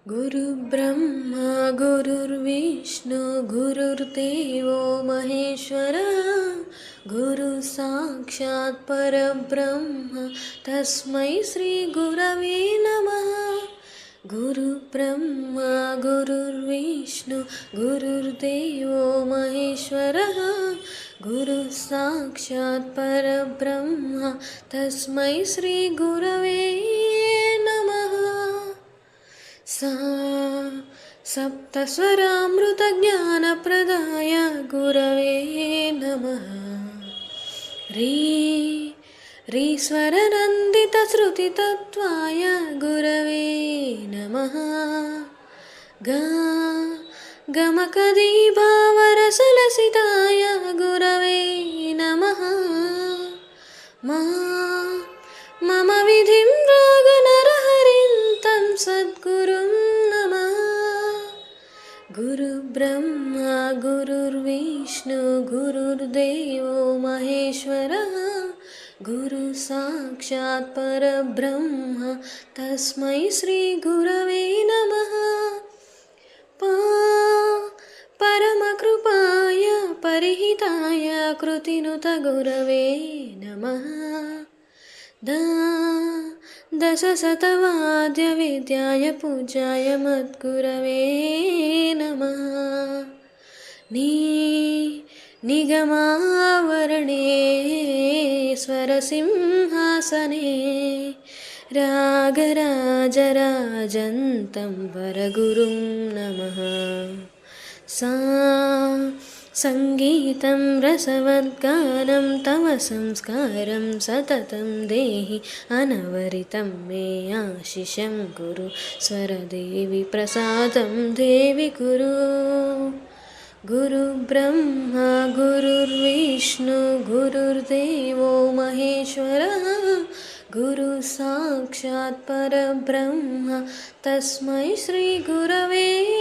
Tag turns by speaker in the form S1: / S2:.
S1: गुरुब्रह्मा गुरुर्विष्णु गुरुर्देवो महेश्वरः गुरुसाक्षात् परब्रह्म तस्मै श्रीगुरवे नमः। गुरुब्रह्मा गुरुर्विष्णु गुरुर्देवो महेश्वरः गुरुसाक्षात् परब्रह्म तस्मै श्रीगुरवे नमः। सा सप्तस्वरामृतज्ञानप्रदाय गुरवे नमः। री स्वरनन्दितश्रुतितत्त्वाय गुरवे नमः। गमकदीभावरसलसिताय गुरवे नमः। मम विधिं रागनरहरिं तं सद्गुरुं नमः। गुरुब्रह्मा गुरुर्विष्णु गुरुर्देवो महेश्वरः गुरुसाक्षात् परब्रह्म तस्मै श्रीगुरवे नमः। परमकृपाय परिहिताय कृतिनुतगुरवे नमः। दशशतवाद्यविद्याय पूज्याय मद्गुरवे नमः। निगमावरणे स्वरसिंहासने रागराजराजन्तं वरगुरुं नमः। सङ्गीतं रसवद्गानं तव संस्कारं सततं देहि अनवरितं मे आशिषं कुरु स्वरदेवि प्रसादं देवि कुरु। गुरुब्रह्मा गुरुर्विष्णु गुरुर्देवो महेश्वरः गुरुसाक्षात् परब्रह्म तस्मै श्रीगुरवे